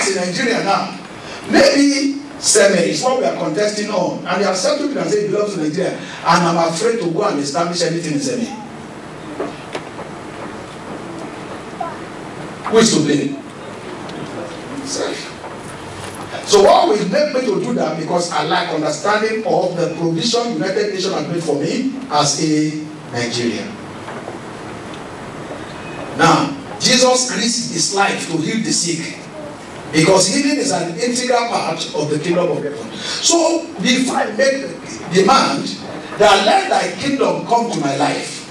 as in Nigeria now, maybe Seme is what we are contesting on, and they have settled it and say it belongs to Nigeria, and I'm afraid to go and establish anything in Seme. Who is to blame? Self. So what will make me to do that? Because I like understanding of the provision United Nations has made for me as a Nigerian. Now, Jesus risked his life to heal the sick, because healing is an integral part of the kingdom of heaven. So, before I make the demand that let thy kingdom come to my life,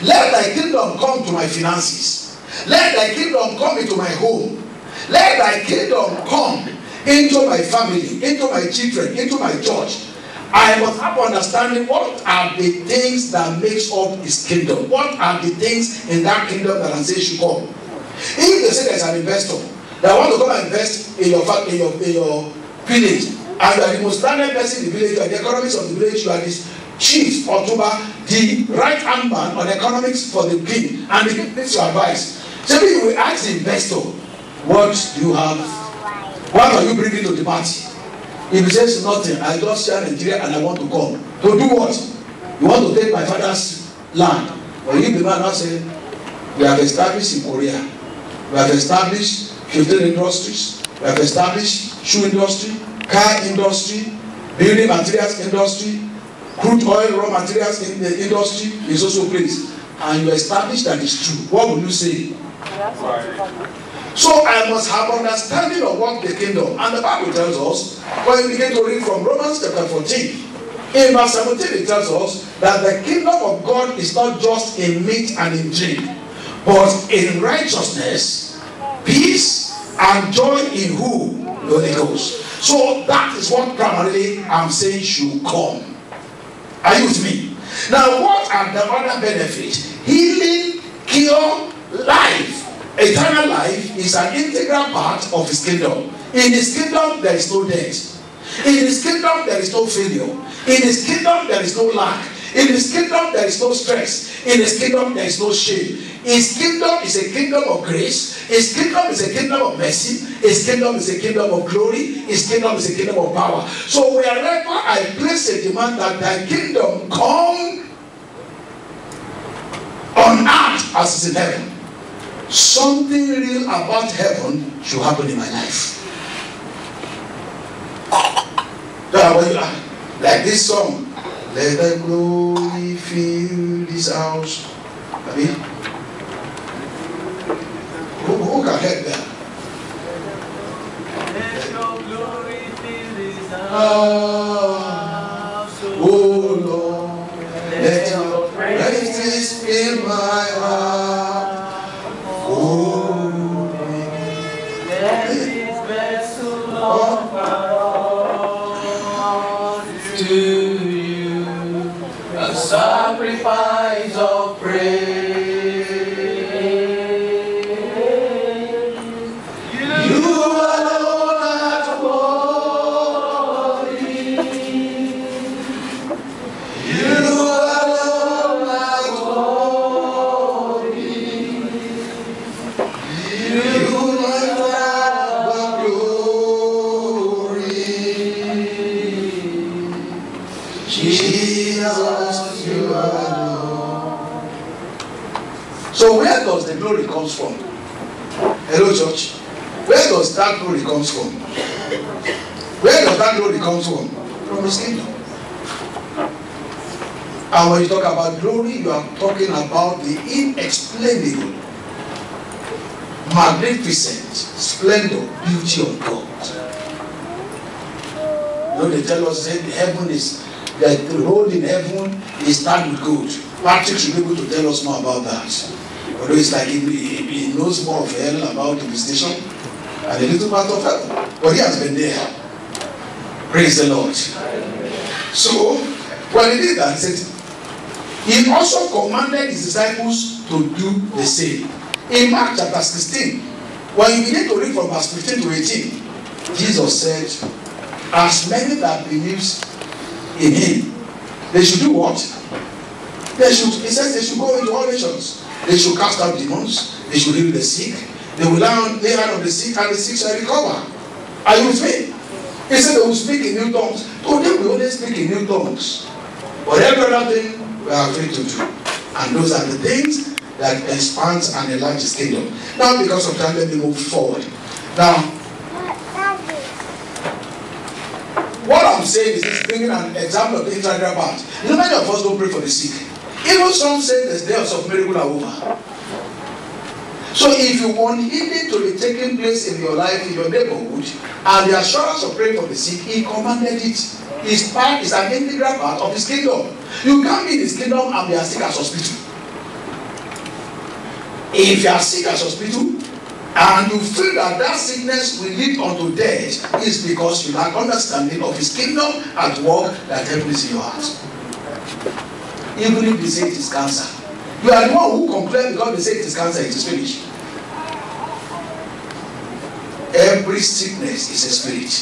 let thy kingdom come to my finances, let thy kingdom come into my home, let thy kingdom come into my family, into my children, into my church, I must have understanding what are the things that makes up his kingdom. What are the things in that kingdom that I say should come? If they say there's an investor that want to come and invest in your village, and you are the most standard person in the village, you are the economics of the village, you are the chief October, the right hand man on economics for the king, and the king takes your advice. So you will ask the investor, what do you have? What are you bringing to the party? If he says nothing, I just share Nigeria and I want to come. To do what? You want to take my father's land. Or if the man now say, we have established in Korea, we have established 15 industries, we have established shoe industry, car industry, building materials industry, crude oil, raw materials in the industry is also placed. And you establish that it's true. What will you say? So I must have understanding of what the kingdom, and the Bible tells us, when we begin to read from Romans chapter 14, in verse 17 it tells us that the kingdom of God is not just in meat and in drink, but in righteousness, peace, and joy in who? The Holy Ghost. So that is what primarily I'm saying should come. Are you with me? Now what are the other benefits? Healing, cure, life. Eternal life is an integral part of his kingdom. In his kingdom there is no death. In his kingdom there is no failure. In his kingdom there is no lack. In his kingdom there is no stress. In his kingdom there is no shame. His kingdom is a kingdom of grace. His kingdom is a kingdom of mercy. His kingdom is a kingdom of glory. His kingdom is a kingdom of power. So wherever I place a demand that thy kingdom come on earth as is in heaven, something real about heaven should happen in my life. Like this song, let the glory fill this house. I mean, who can help that? Let your glory fill this house. Oh Lord, let your praises fill my heart. Sacrifice of praise. You alone are holy. You alone are holy. You are glory. Jesus. So where does the glory comes from? Hello church. Where does that glory comes from? Where does that glory comes from? From his kingdom. And when you talk about glory, you are talking about the inexplainable, magnificent splendor, beauty of God. You know, they tell us that heaven is, that the road in heaven is starred with gold. Patrick should be able to tell us more about that. Although it's like he knows more of hell about the visitation and a little part of heaven. But he has been there. Praise the Lord. So, when he did that, he said, he also commanded his disciples to do the same. In Mark chapter 16, when you begin to read from verse 15 to 18, Jesus said, as many that believes in him, they should do what? He says they should go into all nations. They should cast out demons. They should heal the sick. They will lay hand on the sick and the sick shall recover. Are you with me? He said they will speak in new tongues. To them we only speak in new tongues. But every other thing we are free to do. And those are the things that expands and enlarges his kingdom. Now because of time, let me move forward. Now, what I'm saying is this, bringing an example of the integral part. You know, many of us don't pray for the sick. Even some say the days of miracle are over. So if you want healing to be taking place in your life, in your neighborhood, and the assurance of praying for the sick, he commanded it. His part is an integral part of his kingdom. You can't be in his kingdom and be as sick as hospital. If you are sick as hospital, and you feel that that sickness will lead unto death, is because you lack understanding of his kingdom at work that happens in your heart. Even if they say it is cancer, you are the one who complains because they say it is cancer, it is finished. Every sickness is a spirit.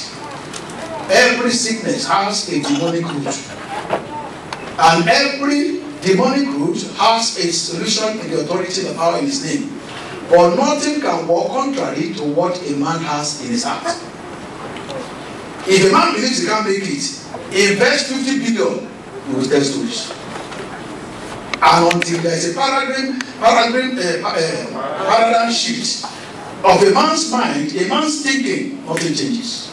Every sickness has a demonic root. And every demonic root has a solution in the authority and the power in his name. But nothing can work contrary to what a man has in his heart. If a man believes he can't make it, invest 50 billion, he will tell stories. And until there is a paradigm shift of a man's mind, a man's thinking, nothing changes.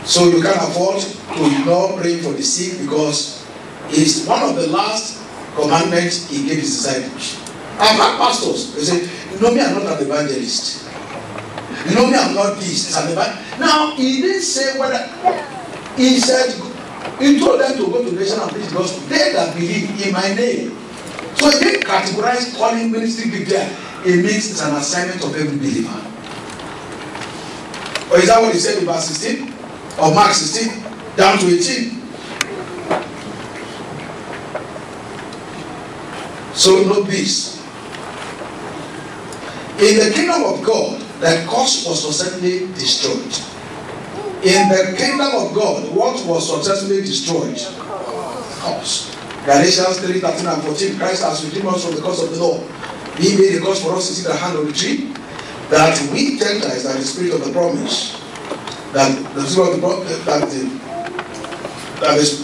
So you can't afford to ignore praying for the sick because it's one of the last commandments he gave his disciples. I've had pastors, they say, you know me, I'm not an evangelist. You know me, I'm not this. It's an evangelist. Now, he didn't say whether... He said, he told them to go to the nation and preach the gospel. They that believe in my name. So he didn't categorize calling ministry big there. It means it's an assignment of every believer. Or is that what he said in verse 16? Or Mark 16? Down to 18? So note this. In the kingdom of God, the curse was successfully destroyed. In the kingdom of God, what was successfully destroyed? Curse. Galatians 3:13 and 14. Christ has redeemed us from the curse of the law. He made a curse for us to see the hand of the tree, that we Gentiles, that the spirit of the promise, that the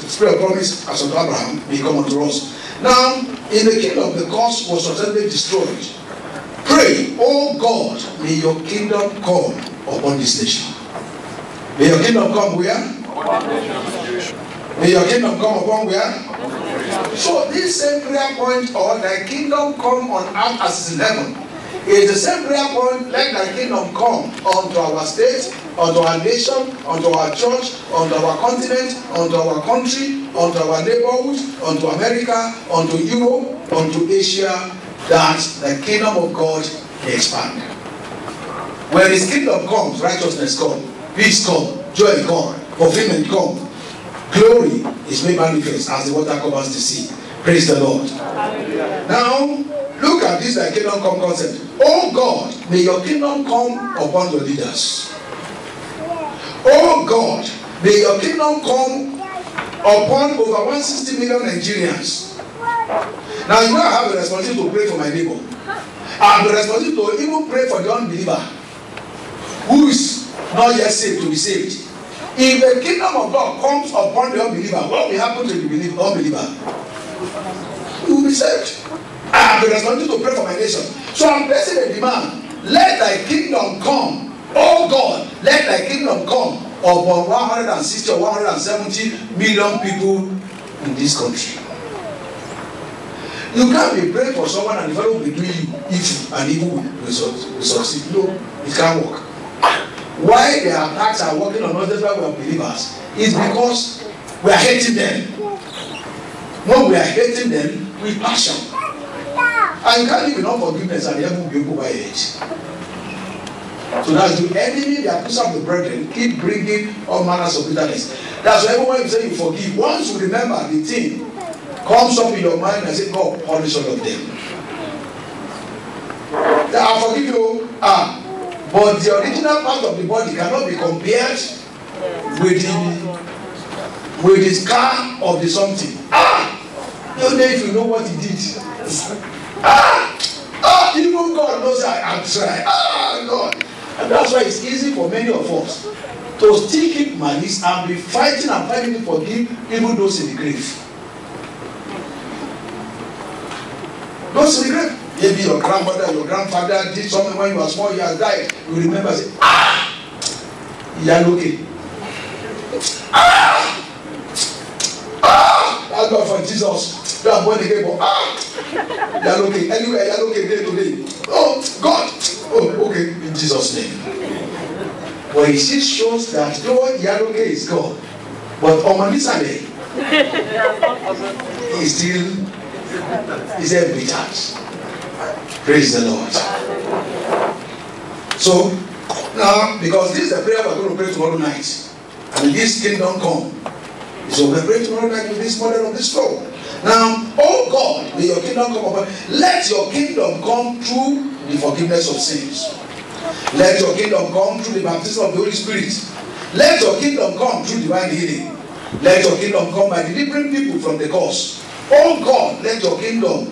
spirit of promise as unto Abraham may come unto us. Now, in the kingdom, the curse was successfully destroyed. Pray, oh God, may your kingdom come upon this nation. May your kingdom come where? May your kingdom come upon where? So this same prayer point, or thy kingdom come on earth as in heaven, is the same prayer point. Let thy kingdom come unto our state, unto our nation, unto our church, unto our continent, unto our country, unto our neighborhood, unto America, unto Europe, unto Asia, that the kingdom of God may expand. When his kingdom comes, righteousness comes. Peace come, joy come, fulfillment come. Glory is made manifest as the water covers the sea. Praise the Lord. Now, look at this thy kingdom come concept. Oh God, may your kingdom come upon your leaders. Oh God, may your kingdom come upon over 160 million Nigerians. Now, you know I have the responsibility to pray for my neighbor. I have the responsibility to even pray for the unbeliever who is not yet saved to be saved. If the kingdom of God comes upon the unbeliever, what will happen to the unbeliever? He will be saved. I have the responsibility to pray for my nation. So I'm placing a demand. Let thy kingdom come. Oh God, let thy kingdom come upon 160 or 170 million people in this country. You can't be praying for someone and the fellow will be doing you evil and evil will succeed. No, it can't work. Why their attacks are working on us, that's why we are believers, is because we are hating them. When we are hating them with passion. And you can't live in unforgiveness and the heaven will be open by age. So that's the enemy, the accuser of the brethren, keep bringing all manners of bitterness. That's why everyone you say you forgive, once you remember the thing comes up in your mind and say, God, punish all of them. I forgive you. But the original part of the body cannot be compared with the scar of the something. don't know if you know what he did. Even God knows I try. God. And that's why it's easy for many of us to still keep malice and be fighting and fighting to forgive even those in the grave. Those in the grave. Maybe your grandmother, your grandfather did something when you were small, you have died. You remember, say, Yaloke. Thank God for Jesus. You are born again, but Yaloke. Anywhere Yaloke day today. Oh, God. Oh, okay. In Jesus' name. But it still shows that though Yaloke is God, but Omanisane is still every church. Praise the Lord. So now, because this is the prayer we're going to pray tomorrow night, and this kingdom come. So we pray tomorrow night with this model of this floor. Now, oh God, may your kingdom come upon. Let your kingdom come through the forgiveness of sins. Let your kingdom come through the baptism of the Holy Spirit. Let your kingdom come through divine healing. Let your kingdom come by delivering people from the curse. Oh God, let your kingdom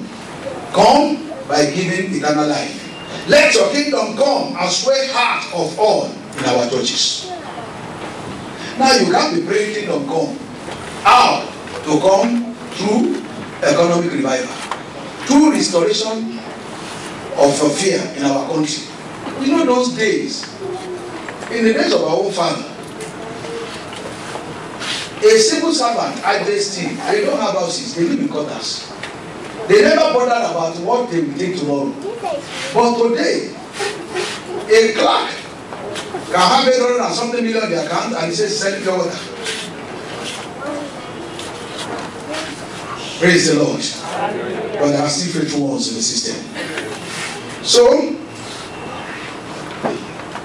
come by giving eternal life. Let your kingdom come and sway heart of all in our churches. Now you can't be praying kingdom come. How to come through economic revival, through restoration of fear in our country. You know those days, in the days of our own father, a civil servant at this thing, they don't have houses, they live in quarters. They never bothered about what they will take tomorrow. But today, a clerk can have 800 and something million in the account and he says selling pure water. Praise the Lord. But there are still faithful ones in the system. So,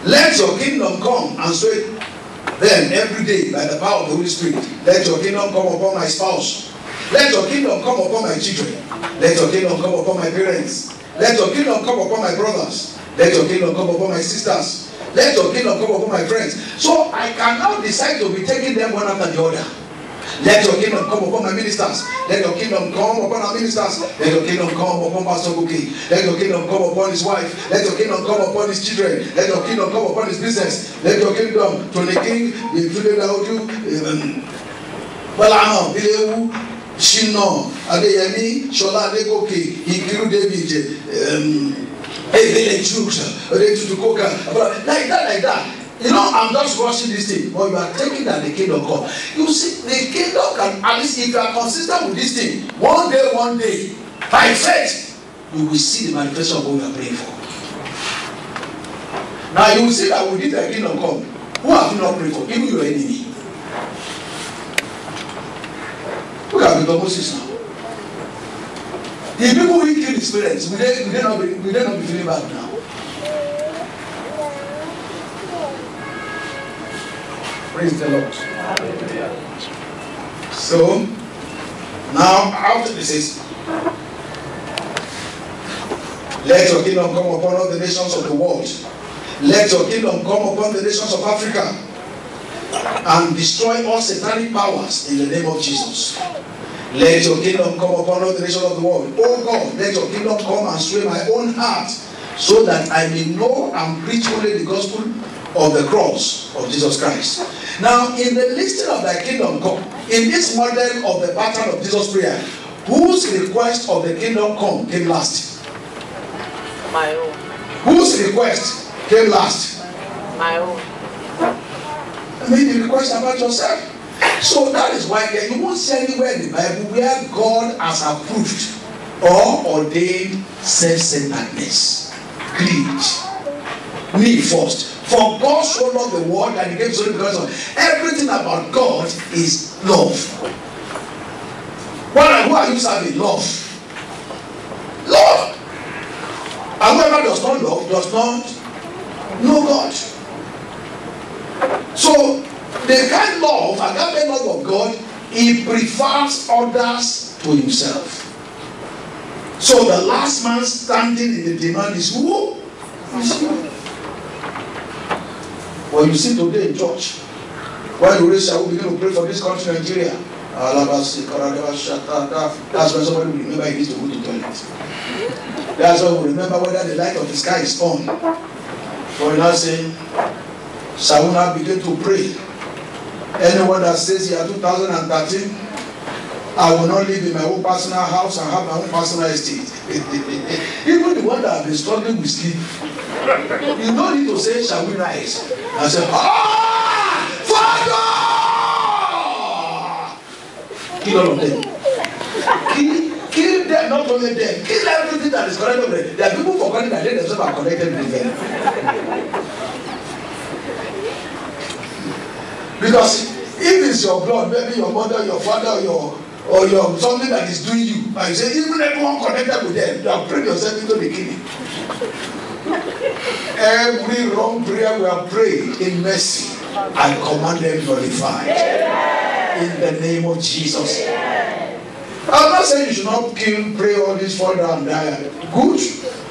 let your kingdom come and sway them every day by the power of the Holy Spirit. Let your kingdom come upon my spouse. Let your kingdom come upon my children. Let your kingdom come upon my parents. Let your kingdom come upon my brothers. Let your kingdom come upon my sisters. Let your kingdom come upon my friends. So I can now decide to be taking them one after the other. Let your kingdom come upon my ministers. Let your kingdom come upon our ministers. Let your kingdom come upon Pastor Buki. Let your kingdom come upon his wife. Let your kingdom come upon his children. Let your kingdom come upon his business. Let your kingdom to the king, the Balama, Bilewu, Shino, Adeyemi, Shola Adegoke, Ikiru David, Ebele Jukes, Odetutukoka, like that. You know, I'm just rushing this thing, but you are taking that the kingdom come. You see, the kingdom can, at least if you are consistent with this thing, one day, by faith, you will see the manifestation of what we are praying for. Now you will see that we need the kingdom come. Who have you not prayed for? Even your enemy. Look at the Moses now. The people who kill his parents, will they not be feeling bad now? Praise the Lord. So, now after this is, let your kingdom come upon all the nations of the world. Let your kingdom come upon the nations of Africa and destroy all satanic powers in the name of Jesus. Let your kingdom come upon all the nations of the world. Oh God, let your kingdom come and sway my own heart so that I may know and preach only the gospel of the cross of Jesus Christ. Now, in the listing of thy kingdom come, in this model of the pattern of Jesus' prayer, whose request of the kingdom come came last? My own. Whose request came last? My own. I mean, the request about yourself. So that is why you won't see anywhere in the Bible where God has approved or ordained self-centeredness, greed, me first. For God so loved the world that he gave his only begotten Son. Everything about God is love. Who are you serving? Love. Love. And whoever does not love does not know God. So the kind love, agape love of God, he prefers others to himself. So the last man standing in the demand is who? Is you. When you sit today in church, while you raise, I will begin to pray for this country, Nigeria. That's when somebody will remember he needs to go to the toilet. That's when we remember whether the light of the sky is on. For we're not saying, shall we now begin to pray? Anyone that says year 2013, I will not live in my own personal house and have my own personal estate. Even the one that have been struggling with sleep, you don't need to say, shall we rise? And say, Father! Kill all of them. Kill them, not only them. Kill everything that is connected with them. There are people forgetting that they themselves are connected with them. Because if it's your blood, maybe your mother, your father, or your something that is doing you, and you say, even everyone connected with them, you have prayed yourself into the killing. Every wrong prayer we have prayed in mercy, I command them nullified. In the name of Jesus. I'm not saying you should not kill, pray all this, fall down, and die. Good.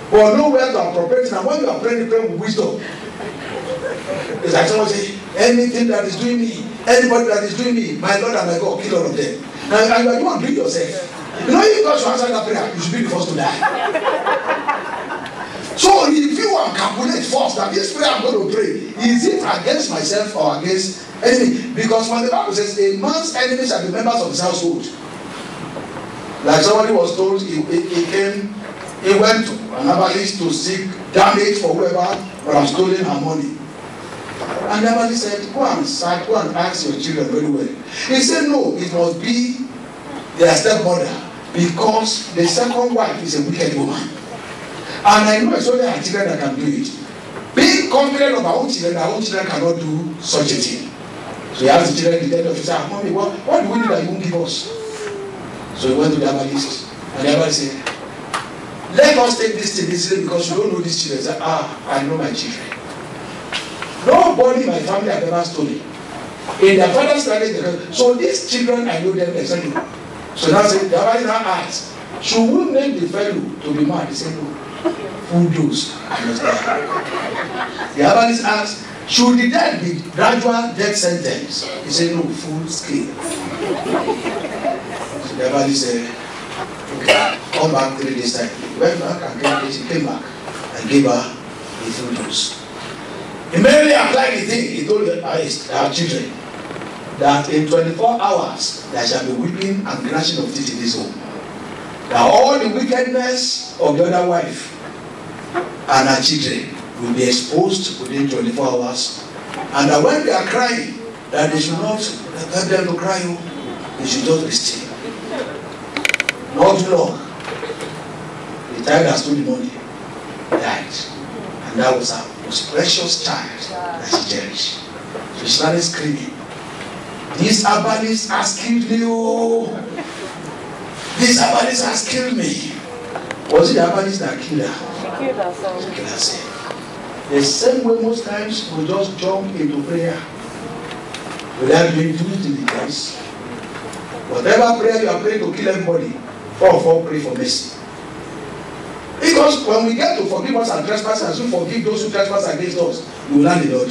But know where to appropriate it. And when you are praying, pray with wisdom. It's like someone saying, anything that is doing me, anybody that is doing me, my Lord and my God, kill all of them. And you are the one doing yourself. You know, if God should answer that prayer, you should be the first to die. So review and calculate first that this prayer I'm going to pray, is it against myself or against enemy? Because when the Bible says a man's enemies shall be members of his household. Like somebody was told, he went to an herbalist to seek damage for whoever would have stolen her money. And the herbalist said, go and ask your children very well. He said, no, it must be their stepmother, because the second wife is a wicked woman. And I know it's only her children that can do it. Being confident of our own children cannot do such a thing. So he asked the children, the he said, Mommy, what do we do that you won't give us? So he went to the herbalist, and the herbalist said, let us take this thing easily because you don't know these children. He said, I know my children. Nobody in my family have ever stolen. In their father's lineage, so these children, I know them exactly. So now the herbalist now asked, should we make the fellow to be mad? He said, no. Who knows? The herbalist asked, should the death be gradual death sentence? He said, no, full scale. So the herbalist said, okay, come back 3 days time. He went back and 3 days, he came back and gave her the full dose. Immediately applied the thing, he told our children that in 24 hours there shall be weeping and gnashing of teeth in this home. That all the wickedness of the other wife and her children will be exposed within 24 hours. And that when they are crying, that they should not help them to cry, they should just be still. Not long. The child that stole the money died. And that was her most precious child that she cherished. So she started screaming, "This herbalist has killed me, oh! This herbalist has killed me." Was it the herbalist that killed her? She killed herself. She killed herself. The same way most times we just jump into prayer without doing the guys. Whatever prayer you are praying to kill everybody, or pray for mercy. Because when we get to forgive us our trespasses, as we forgive those who trespass against us, we will learn the Lord.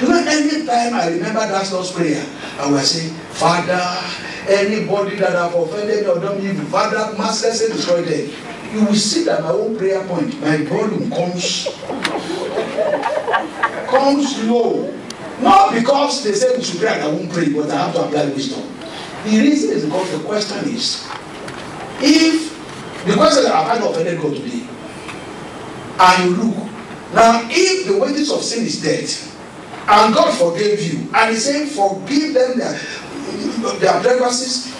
You know, any time I remember that Lord's prayer, I will say, Father, anybody that have offended me or done me evil, Father, mercilessly destroy them. You will see that my own prayer point, my volume comes low. Not because they say we should pray and I won't pray, but I have to apply wisdom. The reason is because the question is, if the question that I've had offended God today, and you look, now if the wages of sin is death, and God forgave you, and He said, forgive them their trespasses,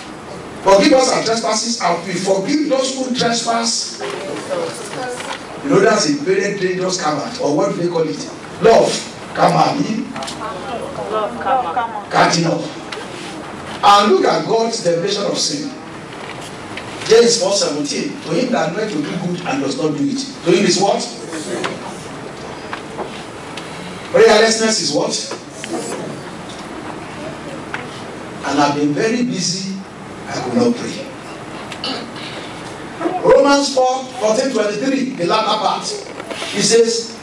forgive us our trespasses, and we forgive those who trespass. You know, that's a very dangerous command, or what do they call it? Love, command. Love, catching up. And look at God's definition of sin. James 4:17. To him that knoweth to do good and does not do it, to him is what? Prayerlessness is what? And I've been very busy, I could not pray. Romans 4:14-23, the latter part. He says,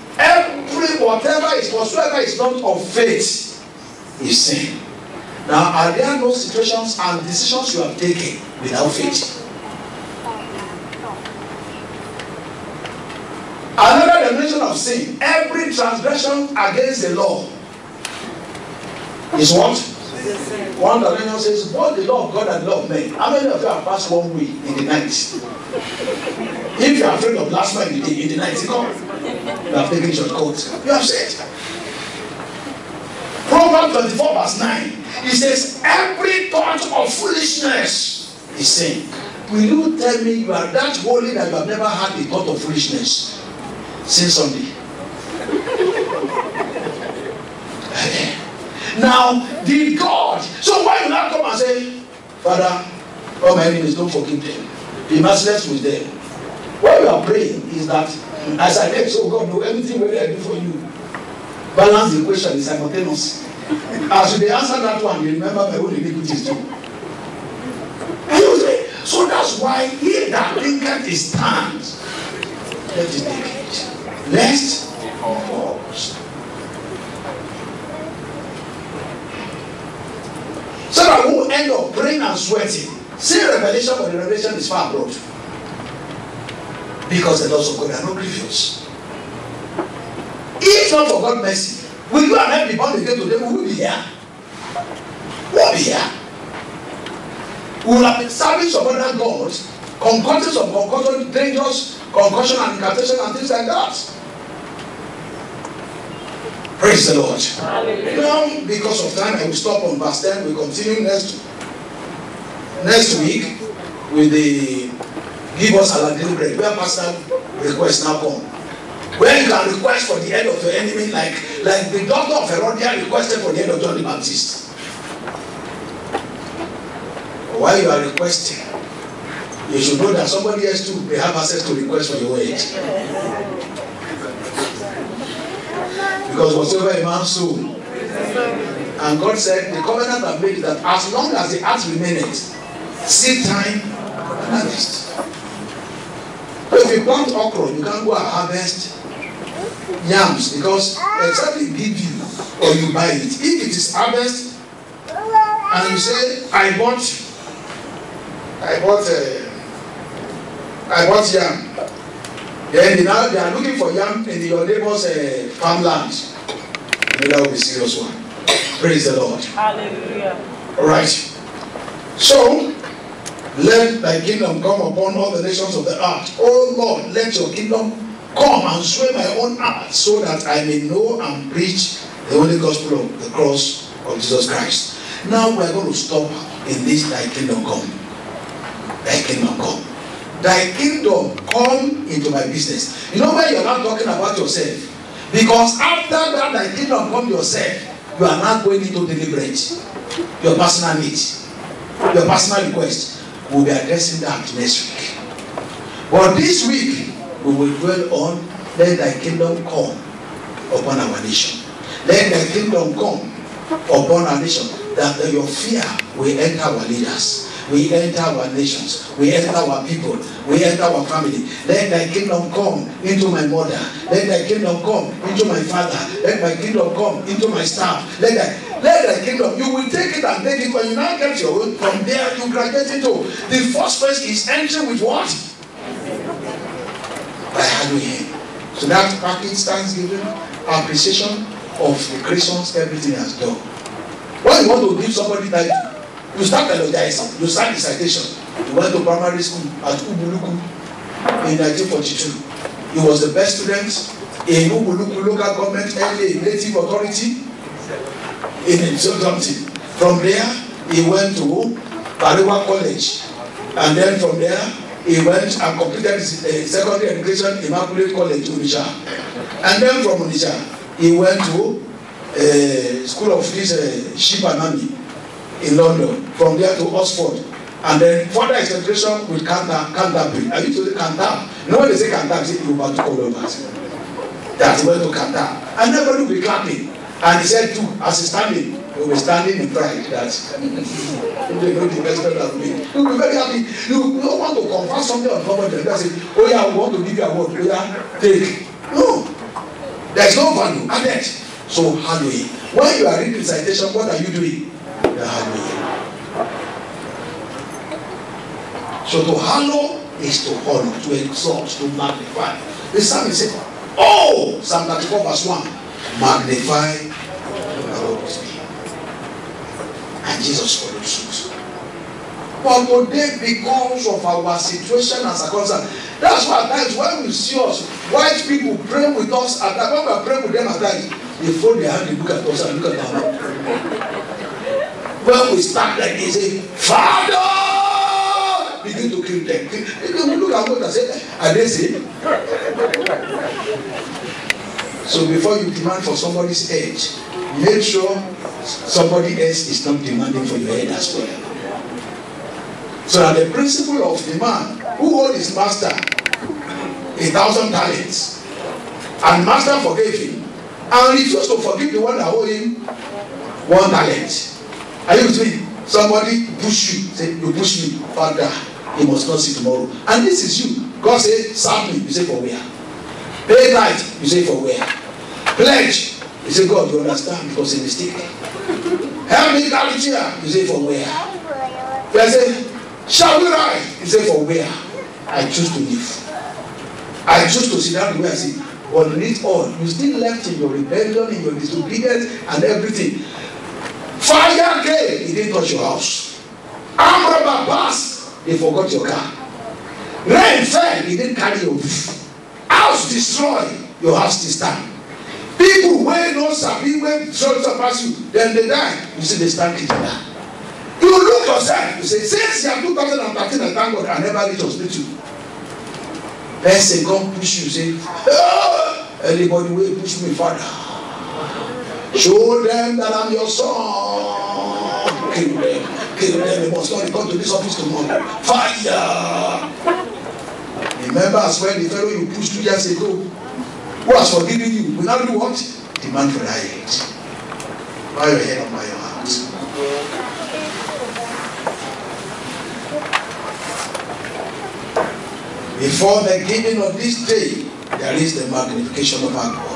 whatsoever is not of faith is sin. Now, are there no situations and decisions you have taken without faith? Another dimension of sin, every transgression against the law is what? One dimension says, both the law of God and the law of men. How many of you have passed one way in the night? If you are afraid of last night in the night, you have taken shortcuts. You have said. Proverbs 24 verse 9, it says, every thought of foolishness is sin. Will you tell me you are that holy that you have never had the thought of foolishness since Sunday? Now, did God, so why you not come and say, Father, all my enemies, don't forgive them. Be merciless with them. What you are praying is that, as I said, so God, do everything what I do for you. Balance the equation is simultaneous. As you answer that one, you remember my own iniquities too. So that's why he that thinketh he stands, let it take it. Lest he falls. So that we will end up praying and sweating. See revelation, but the revelation is far abroad. Because the laws of God are not grievous. If not for God's mercy, will you and I be born again today? We will be here. We will be here. We will have been serving some other gods, concocting some concussion, dangerous concussion and incantation and things like that. Praise the Lord. Now, because of time, I will stop on verse 10. We continue next week with the give us a little bread. Where personal requests now come. Where you can request for the head of your enemy, like the doctor of Herodias requested for the head of John the Baptist. While you are requesting, you should know that somebody else too may have access to request for your head. Because whatsoever a man sow, and God said, the covenant I made that as long as the earth remaineth, seed time and harvest. So if you plant okra, you can't go and harvest yams because except they give you or you buy it. If it is harvest and you say, I bought yam, then now they are looking for yam in your neighbor's farmland. That will be a serious one. Praise the Lord. Hallelujah. Alright. So, let thy kingdom come upon all the nations of the earth. Oh Lord, let your kingdom come and sway my own heart so that I may know and preach the holy gospel of the cross of Jesus Christ. Now we are going to stop in this thy kingdom come. Thy kingdom come. Thy kingdom come into my business. You know where you're not talking about yourself? Because after that thy kingdom come yourself, you are not going into deliberate. Your personal needs, your personal request. We'll be addressing that next week. But this week, we will dwell on let thy kingdom come upon our nation. Let thy kingdom come upon our nation. That your fear will enter our leaders. We enter our nations. We enter our people. We enter our family. Let thy kingdom come into my mother. Let thy kingdom come into my father. Let my kingdom come into my staff. Let thy kingdom. You will take it and take it. When you now get your own, from there you graduate into. The first phase is entering with what? By hallowing him. So that package, thanksgiving, appreciation of the Christians, everything has done. When you want to give somebody that, you start apologizing, you start the citation. You went to primary school at Ubuluku in 1942. He was the best student in Ubuluku local government, LA native authority in something. From there, he went to Bariwa College, and then from there, he went and completed his secondary education in Immaculate College, Onitsha. And then from Onitsha, he went to school of this ship and army in London. From there to Oxford, and then further education with Canterbury. I used to say Canterbury. You know when they say Canterbury, say you want to call over. That he went to Canterbury, and everybody will be clapping. And he said, too, as he's standing, he will be standing in pride that they know the best friend of me. You will be very happy. You don't want to confirm something on somebody and say, oh yeah, we want to give you a word. Oh yeah, take. No, there is no value added. So how do you? When you are reading citation, what are you doing? You Father, hallow you. So to hallow is to honor, to exalt, to magnify. The psalmist said, oh, Psalm 34 verse 1, magnify the Lord with me. And Jesus followed suit. But today, because of our situation and circumstance, that's why at times when we see us, white people pray with us, at times when we are praying with them at times, they fold their hand, they look at us and look at our mouth. When we start like this, say, Father! Begin to kill them. We look at God and say, are they saved? So before you demand for somebody's head, make sure somebody else is not demanding for your head as well. So that the principle of the man who owed his master 1,000 talents, and master forgave him, and refused to forgive the one that owed him 1 talent. Are you with me? Somebody push you, say, you push me, Father, you must not see tomorrow. And this is you. God say, serve me, you say, for where? Pay tithe, you say, for where? Pledge, you say, God, you understand, because it's a mistake. Help me carry chair, you say, for where? You say, shall we rise? You say, for where? I choose to live. I choose to sit down the way I see. But underneath all, you still left in your rebellion, in your disobedience, and everything. Fire came, it didn't touch your house. Armed robber passed, they forgot your car. Rain fell, it didn't carry your roof. House destroyed, your house still stand. People wey no sabi, wey surpass you, then they die. You see, they stand together. You look yourself, you say, since year 2013, I thank God I never reach hospital. Person come push you, say, oh, anybody will push me, Father. Show them that I'm your son. Kill them. Kill them. They must not come to this office tomorrow. Fire. Remember as well the fellow you pushed 2 years ago, who has forgiven you, will now do what? Demand for that head. Bow your head and bow your heart. Before the giving of this day, there is the magnification of our God.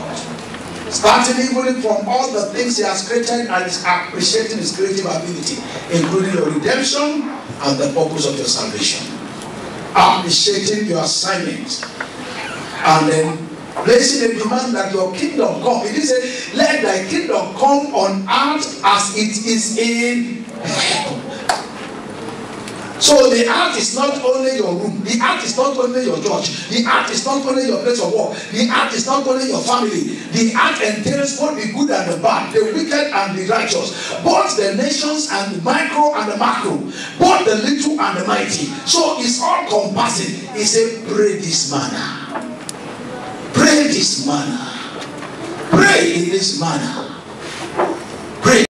Starting even from all the things he has created and is appreciating his creative ability, including your redemption and the purpose of your salvation. Appreciating your assignment. And then placing a demand that your kingdom come. It is a, let thy kingdom come on earth as it is in heaven. So the earth is not only your room, the earth is not only your church, the earth is not only your place of work, the earth is not only your family, the earth entails both the good and the bad, the wicked and the righteous, both the nations and the micro and the macro, both the little and the mighty. So it's all compassing. He said, pray this manner. Pray this manner. Pray in this manner.